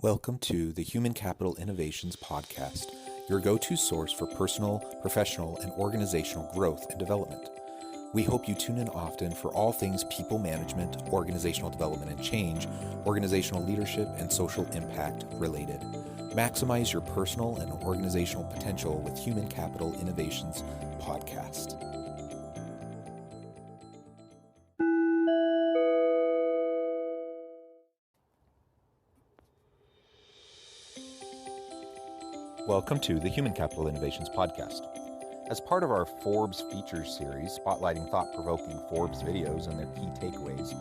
Welcome to the Human Capital Innovations Podcast, your go-to source for personal, professional, and organizational growth and development. We hope you tune in often for all things people management, organizational development and change, organizational leadership, and social impact related. Maximize your personal and organizational potential with Human Capital Innovations Podcast. Welcome to the Human Capital Innovations Podcast. As part of our Forbes Features series, spotlighting thought-provoking Forbes videos and their key takeaways,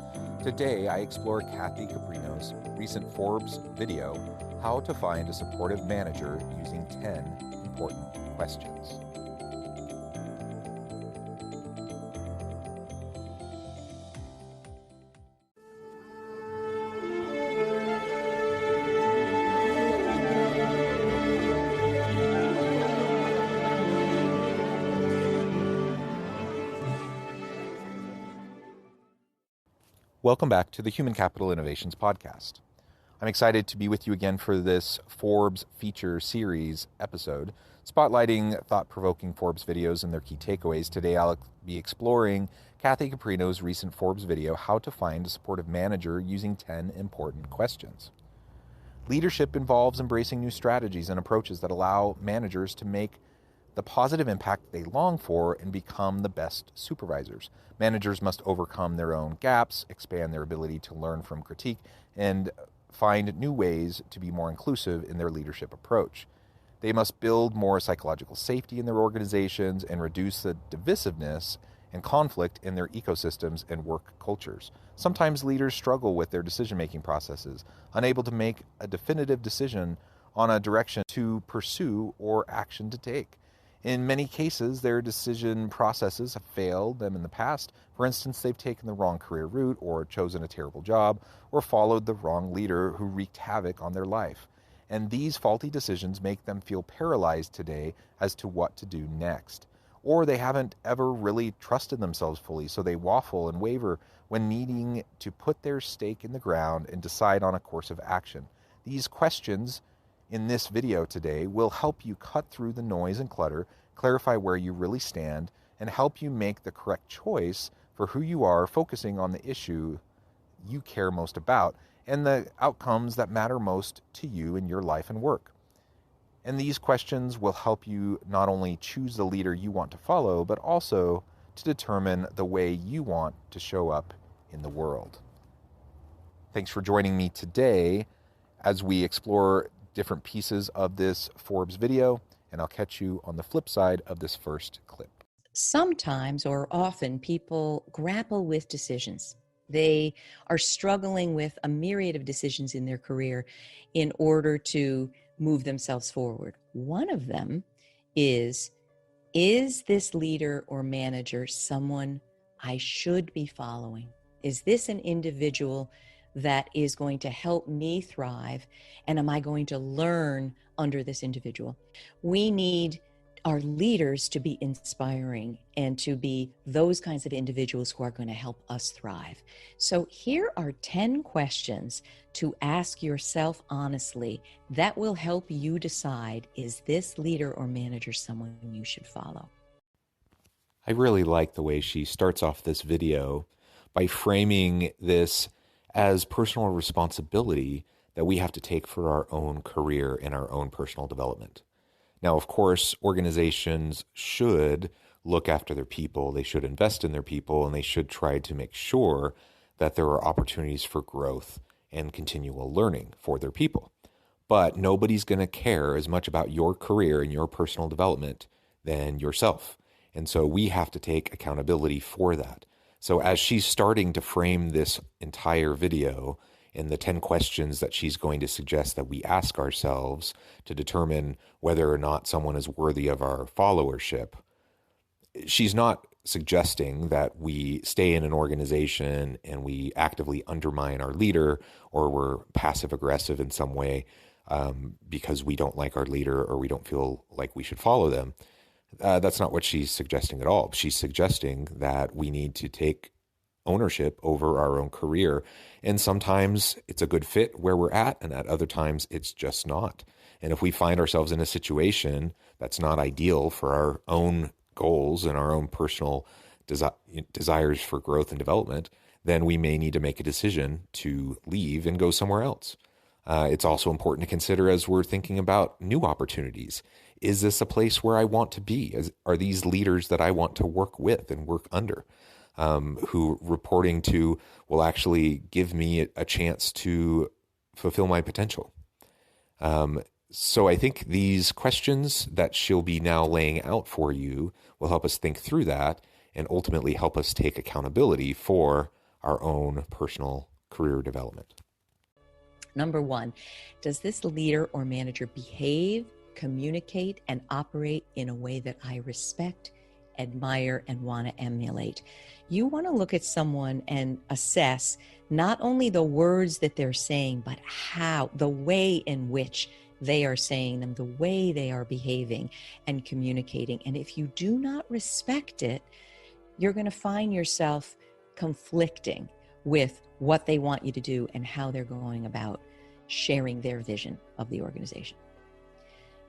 today I explore Kathy Caprino's recent Forbes video, How to Find a Supportive Manager Using 10 Important Questions. Welcome back to the Human Capital Innovations Podcast. I'm excited to be with you again for this Forbes Feature Series episode, spotlighting thought-provoking Forbes videos and their key takeaways. Today I'll be exploring Kathy Caprino's recent Forbes video, How to Find a Supportive Manager Using 10 Important Questions. Leadership involves embracing new strategies and approaches that allow managers to make the positive impact they long for and become the best supervisors. Managers must overcome their own gaps, expand their ability to learn from critique, and find new ways to be more inclusive in their leadership approach. They must build more psychological safety in their organizations and reduce the divisiveness and conflict in their ecosystems and work cultures. Sometimes leaders struggle with their decision-making processes, unable to make a definitive decision on a direction to pursue or action to take. In many cases, their decision processes have failed them in the past. For instance, they've taken the wrong career route or chosen a terrible job or followed the wrong leader who wreaked havoc on their life. And these faulty decisions make them feel paralyzed today as to what to do next. Or they haven't ever really trusted themselves fully, so they waffle and waver when needing to put their stake in the ground and decide on a course of action. These questions in this video today will help you cut through the noise and clutter, clarify where you really stand, and help you make the correct choice for who you are, focusing on the issue you care most about and the outcomes that matter most to you in your life and work. And these questions will help you not only choose the leader you want to follow, but also to determine the way you want to show up in the world. Thanks for joining me today as we explore different pieces of this Forbes video, and I'll catch you on the flip side of this first clip. Sometimes or often people grapple with decisions. They are struggling with a myriad of decisions in their career in order to move themselves forward. One of them is this leader or manager someone I should be following? Is this an individual that is going to help me thrive? And am I going to learn under this individual? We need our leaders to be inspiring and to be those kinds of individuals who are going to help us thrive. So here are 10 questions to ask yourself honestly that will help you decide, is this leader or manager someone you should follow? I really like the way she starts off this video by framing this as personal responsibility that we have to take for our own career and our own personal development. Now, of course, organizations should look after their people, they should invest in their people, and they should try to make sure that there are opportunities for growth and continual learning for their people. But nobody's going to care as much about your career and your personal development than yourself. And so we have to take accountability for that. So as she's starting to frame this entire video and the 10 questions that she's going to suggest that we ask ourselves to determine whether or not someone is worthy of our followership, she's not suggesting that we stay in an organization and we actively undermine our leader or we're passive aggressive in some way because we don't like our leader or we don't feel like we should follow them. That's not what she's suggesting at all. She's suggesting that we need to take ownership over our own career. And sometimes it's a good fit where we're at, and at other times it's just not. And if we find ourselves in a situation that's not ideal for our own goals and our own personal desires for growth and development, then we may need to make a decision to leave and go somewhere else. It's also important to consider as we're thinking about new opportunities. Is this a place where I want to be? Are these leaders that I want to work with and work under, who reporting to will actually give me a chance to fulfill my potential? So I think these questions that she'll be now laying out for you will help us think through that and ultimately help us take accountability for our own personal career development. Number one, does this leader or manager behave, communicate, and operate in a way that I respect, admire, and want to emulate? You want to look at someone and assess not only the words that they're saying, but how, the way in which they are saying them, the way they are behaving and communicating. And if you do not respect it, you're going to find yourself conflicting with what they want you to do and how they're going about sharing their vision of the organization.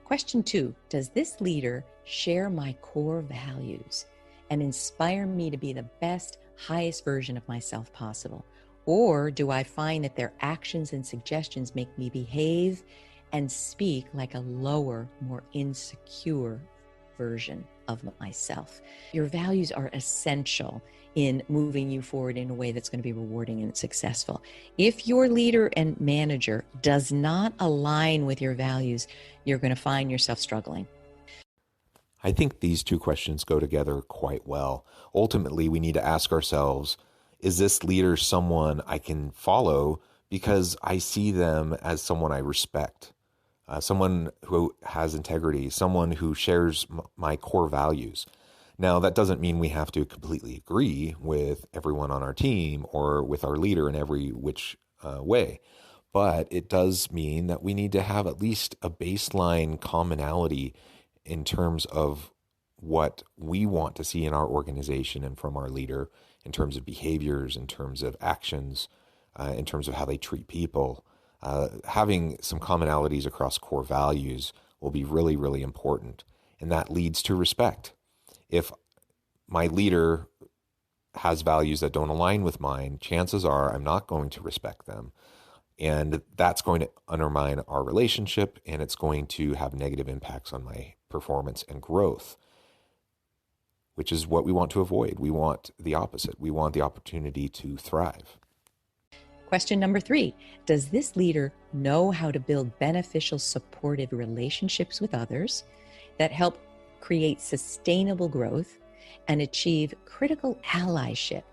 Question 2, does this leader share my core values and inspire me to be the best, highest version of myself possible? Or do I find that their actions and suggestions make me behave and speak like a lower, more insecure version of myself? Your values are essential in moving you forward in a way that's going to be rewarding and successful. If your leader and manager does not align with your values, you're going to find yourself struggling. I think these two questions go together quite well. Ultimately, we need to ask ourselves, is this leader someone I can follow because I see them as someone I respect? Someone who has integrity, someone who shares my core values. Now, that doesn't mean we have to completely agree with everyone on our team or with our leader in every which way, but it does mean that we need to have at least a baseline commonality in terms of what we want to see in our organization and from our leader, in terms of behaviors, in terms of actions, in terms of how they treat people. Having some commonalities across core values will be really, really important. And that leads to respect. If my leader has values that don't align with mine, chances are I'm not going to respect them. And that's going to undermine our relationship, and it's going to have negative impacts on my performance and growth, which is what we want to avoid. We want the opposite. We want the opportunity to thrive. Question number 3, does this leader know how to build beneficial, supportive relationships with others that help create sustainable growth and achieve critical allyship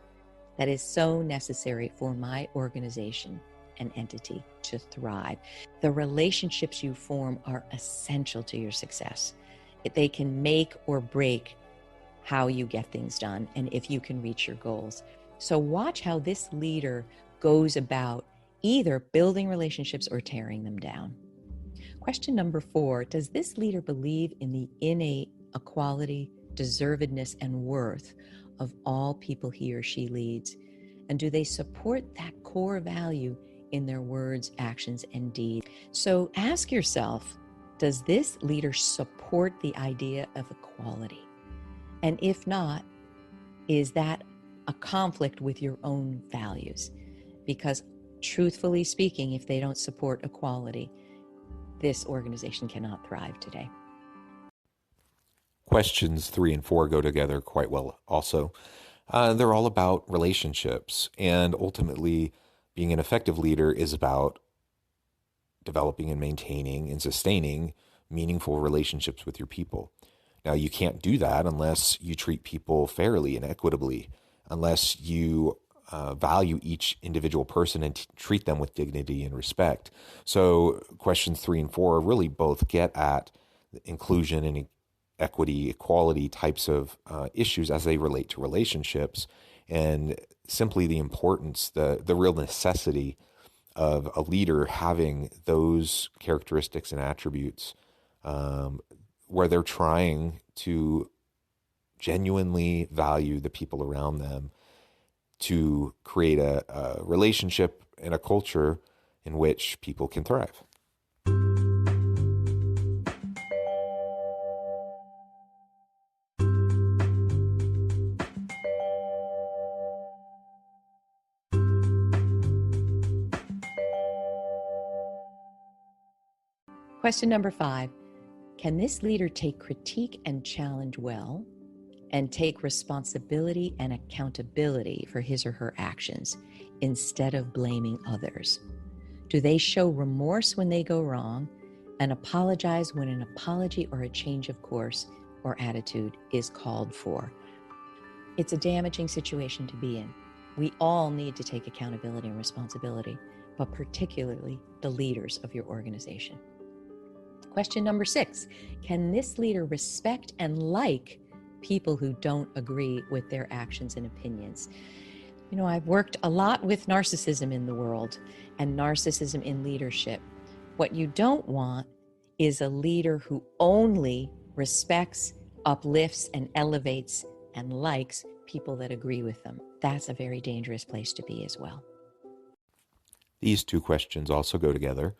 that is so necessary for my organization and entity to thrive? The relationships you form are essential to your success. They can make or break how you get things done and if you can reach your goals. So watch how this leader goes about either building relationships or tearing them down. Question number 4, does this leader believe in the innate equality, deservedness, and worth of all people he or she leads? And do they support that core value in their words, actions, and deeds? So ask yourself, does this leader support the idea of equality? And if not, is that a conflict with your own values? Because truthfully speaking, if they don't support equality, this organization cannot thrive today. Questions 3 and 4 go together quite well also. They're all about relationships, and ultimately being an effective leader is about developing and maintaining and sustaining meaningful relationships with your people. Now, you can't do that unless you treat people fairly and equitably, unless you value each individual person and treat them with dignity and respect. So questions 3 and 4 really both get at inclusion and equity, equality types of issues as they relate to relationships, and simply the importance, the real necessity of a leader having those characteristics and attributes where they're trying to genuinely value the people around them, to create a relationship and a culture in which people can thrive. Question number 5. Can this leader take critique and challenge well and take responsibility and accountability for his or her actions instead of blaming others? Do they show remorse when they go wrong and apologize when an apology or a change of course or attitude is called for? It's a damaging situation to be in. We all need to take accountability and responsibility, but particularly the leaders of your organization. Question number 6, can this leader respect and like people who don't agree with their actions and opinions? You know, I've worked a lot with narcissism in the world and narcissism in leadership. What you don't want is a leader who only respects, uplifts, and elevates and likes people that agree with them. That's a very dangerous place to be as well. These two questions also go together.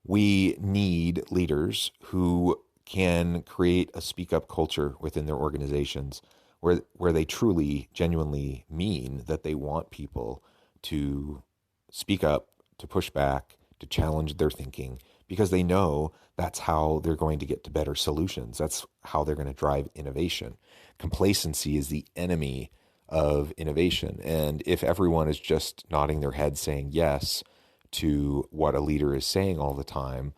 We need leaders who can create a speak-up culture within their organizations where they truly, genuinely mean that they want people to speak up, to push back, to challenge their thinking, because they know that's how they're going to get to better solutions. That's how they're going to drive innovation. Complacency is the enemy of innovation. And if everyone is just nodding their head saying yes to what a leader is saying all the time,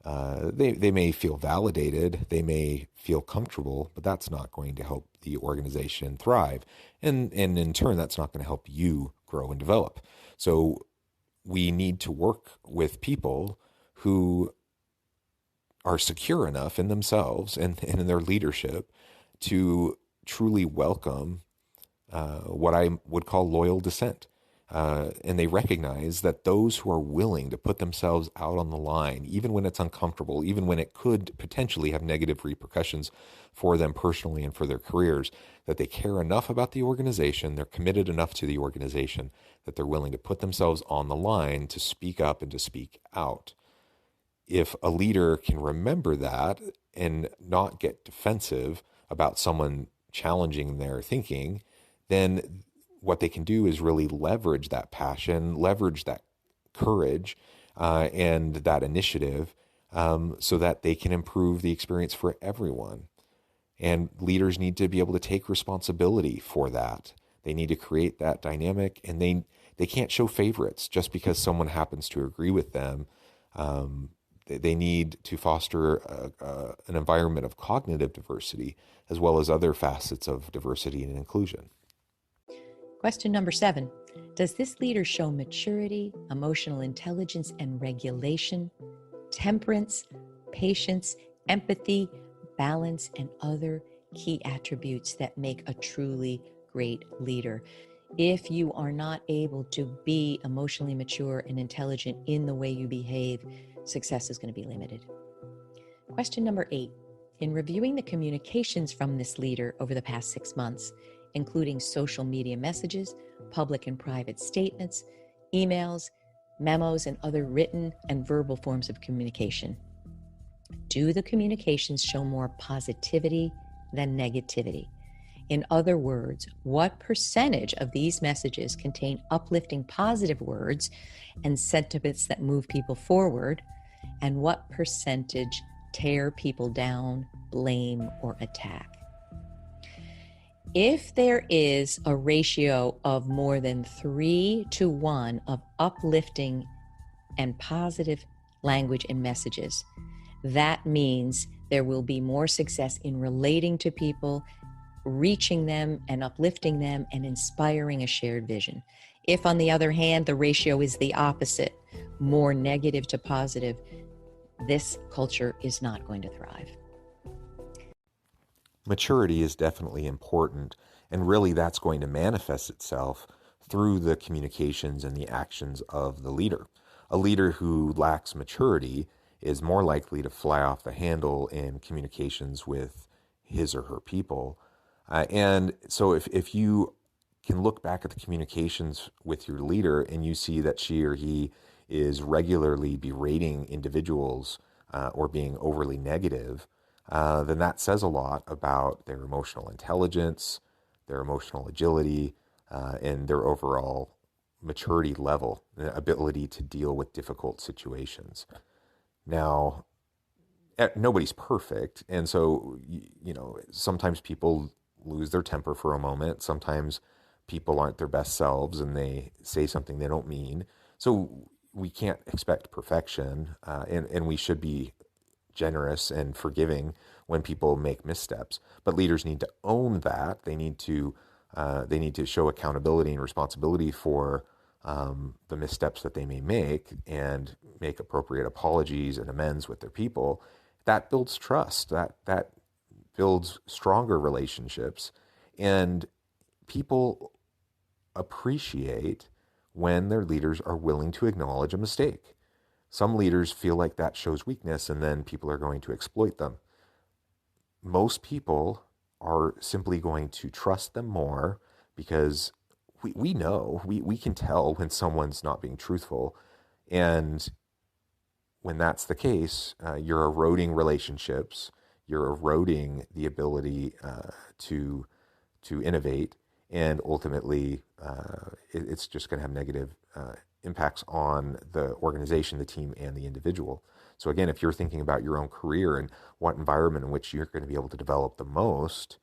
they may feel validated, they may feel comfortable, but that's not going to help the organization thrive. And in turn, that's not going to help you grow and develop. So we need to work with people who are secure enough in themselves and in their leadership to truly welcome what I would call loyal dissent. And they recognize that those who are willing to put themselves out on the line, even when it's uncomfortable, even when it could potentially have negative repercussions for them personally and for their careers, that they care enough about the organization, they're committed enough to the organization, that they're willing to put themselves on the line to speak up and to speak out. If a leader can remember that and not get defensive about someone challenging their thinking, then what they can do is really leverage that passion, leverage that courage, and that initiative so that they can improve the experience for everyone. And leaders need to be able to take responsibility for that. They need to create that dynamic, and they can't show favorites just because someone happens to agree with them. They need to foster an environment of cognitive diversity as well as other facets of diversity and inclusion. Question number 7. Does this leader show maturity, emotional intelligence and regulation, temperance, patience, empathy, balance, and other key attributes that make a truly great leader? If you are not able to be emotionally mature and intelligent in the way you behave, success is going to be limited. Question number 8. In reviewing the communications from this leader over the past 6 months, including social media messages, public and private statements, emails, memos, and other written and verbal forms of communication, do the communications show more positivity than negativity? In other words, what percentage of these messages contain uplifting positive words and sentiments that move people forward, and what percentage tear people down, blame, or attack? If there is a ratio of more than 3-to-1 of uplifting and positive language and messages, that means there will be more success in relating to people, reaching them and uplifting them and inspiring a shared vision. If, on the other hand, the ratio is the opposite, more negative to positive, this culture is not going to thrive. Maturity is definitely important, and really that's going to manifest itself through the communications and the actions of the leader. A leader who lacks maturity is more likely to fly off the handle in communications with his or her people. And so if you can look back at the communications with your leader and you see that she or he is regularly berating individuals or being overly negative, then that says a lot about their emotional intelligence, their emotional agility, and their overall maturity level, the ability to deal with difficult situations. Now, nobody's perfect. And so, sometimes people lose their temper for a moment. Sometimes people aren't their best selves and they say something they don't mean. So we can't expect perfection, and we should be generous and forgiving when people make missteps. But leaders need to own that. They need to show accountability and responsibility for the missteps that they may make and make appropriate apologies and amends with their people. That builds trust. That builds stronger relationships, and people appreciate when their leaders are willing to acknowledge a mistake. Some leaders feel like that shows weakness and then people are going to exploit them. Most people are simply going to trust them more because we know, we can tell when someone's not being truthful. And when that's the case, you're eroding relationships, you're eroding the ability to innovate, and ultimately, it's just going to have negative impacts on the organization, the team, and the individual. So again, if you're thinking about your own career and what environment in which you're going to be able to develop the most,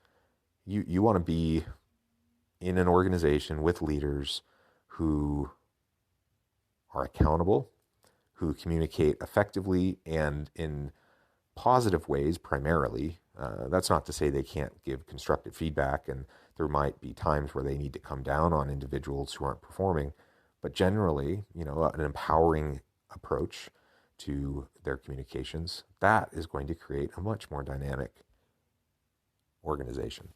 you want to be in an organization with leaders who are accountable, who communicate effectively and in positive ways primarily. That's not to say they can't give constructive feedback, and there might be times where they need to come down on individuals who aren't performing. But generally, an empowering approach to their communications, that is going to create a much more dynamic organization.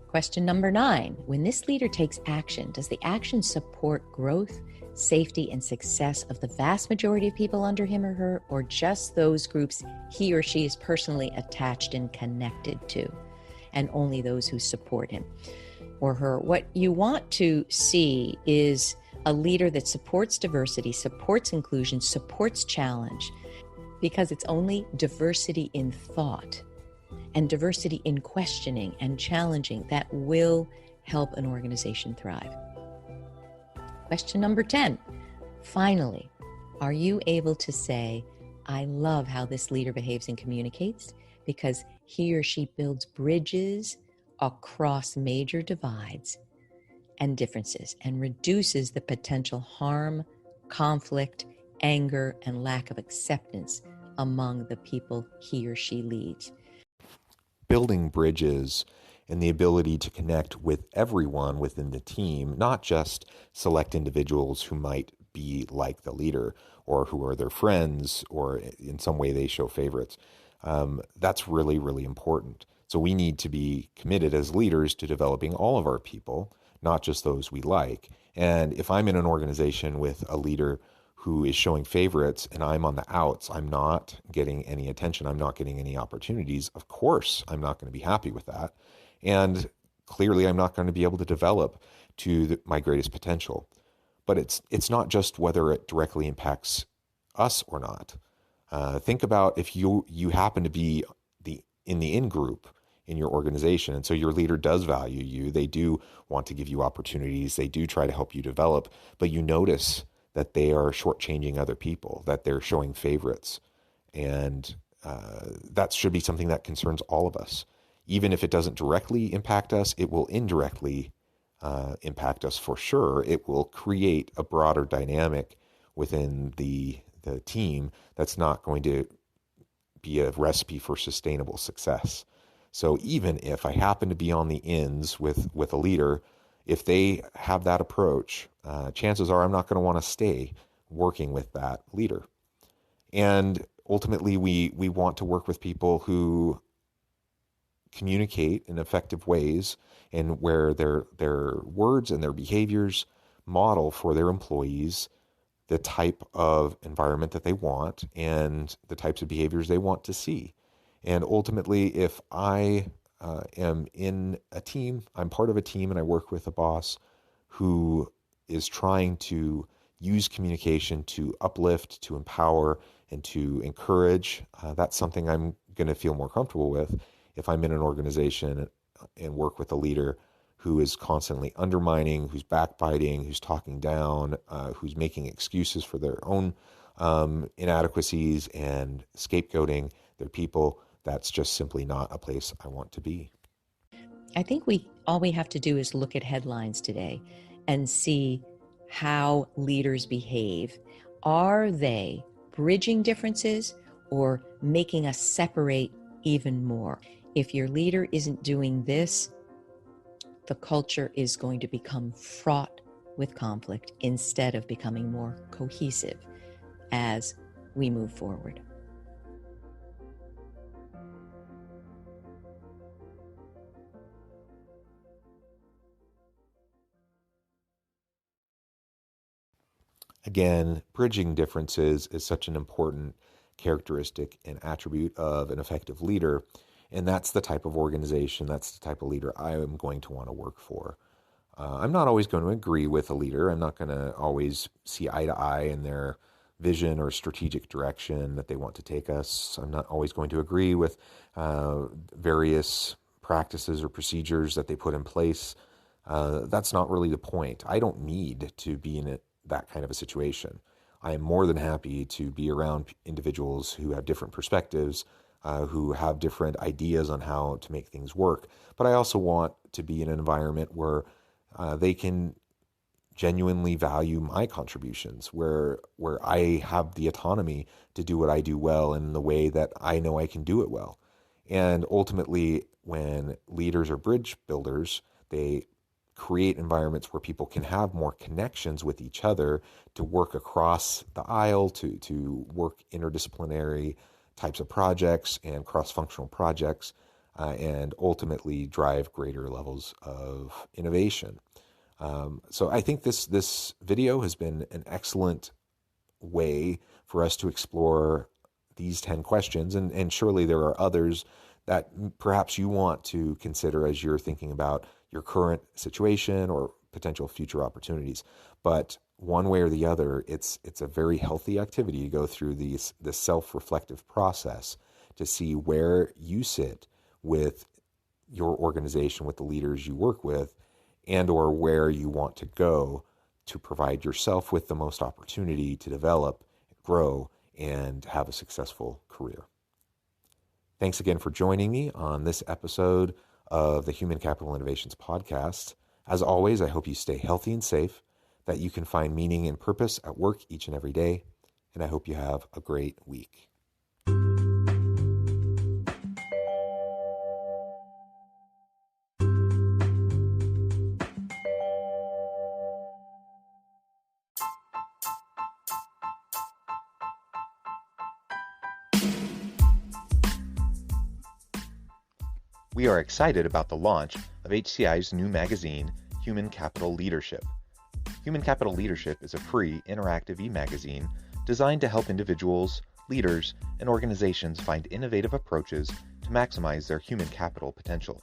Question number 9. When this leader takes action, does the action support growth, safety, and success of the vast majority of people under him or her, or just those groups he or she is personally attached and connected to, and only those who support him or her? What you want to see is a leader that supports diversity, supports inclusion, supports challenge, because it's only diversity in thought and diversity in questioning and challenging that will help an organization thrive. Question number 10. Finally, are you able to say, I love how this leader behaves and communicates because he or she builds bridges across major divides and differences and reduces the potential harm, conflict, anger, and lack of acceptance among the people he or she leads? Building bridges and the ability to connect with everyone within the team, not just select individuals who might be like the leader or who are their friends or in some way they show favorites. That's really, really important. So we need to be committed as leaders to developing all of our people, not just those we like. And if I'm in an organization with a leader who is showing favorites and I'm on the outs, I'm not getting any attention, I'm not getting any opportunities, of course, I'm not going to be happy with that. And clearly, I'm not going to be able to develop to my greatest potential. But it's not just whether it directly impacts us or not. Think about if you happen to be in the in group in your organization, and so your leader does value you. They do want to give you opportunities. They do try to help you develop, but you notice that they are shortchanging other people, that they're showing favorites, and that should be something that concerns all of us. Even if it doesn't directly impact us, it will indirectly impact us for sure. It will create a broader dynamic within the team that's not going to be a recipe for sustainable success. So even if I happen to be on the ends with a leader, if they have that approach, chances are I'm not going to want to stay working with that leader. And ultimately, we want to work with people who communicate in effective ways and where their words and their behaviors model for their employees the type of environment that they want and the types of behaviors they want to see. And ultimately, if I am in a team, I'm part of a team and I work with a boss who is trying to use communication to uplift, to empower, and to encourage, that's something I'm going to feel more comfortable with if I'm in an organization and work with a leader who is constantly undermining, who's backbiting, who's talking down, who's making excuses for their own inadequacies and scapegoating their people. That's just simply not a place I want to be. I think all we have to do is look at headlines today and see how leaders behave. Are they bridging differences or making us separate even more? If your leader isn't doing this, the culture is going to become fraught with conflict instead of becoming more cohesive as we move forward. Again, bridging differences is such an important characteristic and attribute of an effective leader. And that's the type of organization, that's the type of leader I am going to want to work for. I'm not always going to agree with a leader. I'm not going to always see eye to eye in their vision or strategic direction that they want to take us. I'm not always going to agree with various practices or procedures that they put in place. That's not really the point. I don't need to be in that kind of a situation. I am more than happy to be around individuals who have different perspectives, who have different ideas on how to make things work. But I also want to be in an environment where they can genuinely value my contributions, where I have the autonomy to do what I do well in the way that I know I can do it well. And ultimately, when leaders are bridge builders, they create environments where people can have more connections with each other to work across the aisle, to work interdisciplinary types of projects and cross-functional projects, and ultimately drive greater levels of innovation. So I think this video has been an excellent way for us to explore these 10 questions, and surely there are others that perhaps you want to consider as you're thinking about your current situation or potential future opportunities. But one way or the other, it's a very healthy activity to go through this self-reflective process to see where you sit with your organization, with the leaders you work with, and or where you want to go to provide yourself with the most opportunity to develop, grow, and have a successful career. Thanks again for joining me on this episode of the Human Capital Innovations Podcast. As always, I hope you stay healthy and safe, that you can find meaning and purpose at work each and every day, and I hope you have a great week. We are excited about the launch of HCI's new magazine, Human Capital Leadership. Human Capital Leadership is a free, interactive e-magazine designed to help individuals, leaders, and organizations find innovative approaches to maximize their human capital potential.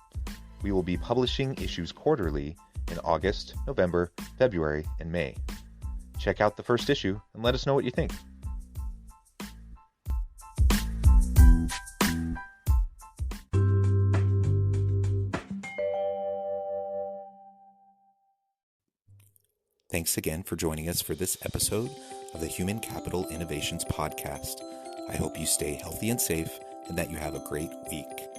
We will be publishing issues quarterly in August, November, February, and May. Check out the first issue and let us know what you think. Thanks again for joining us for this episode of the Human Capital Innovations Podcast. I hope you stay healthy and safe and that you have a great week.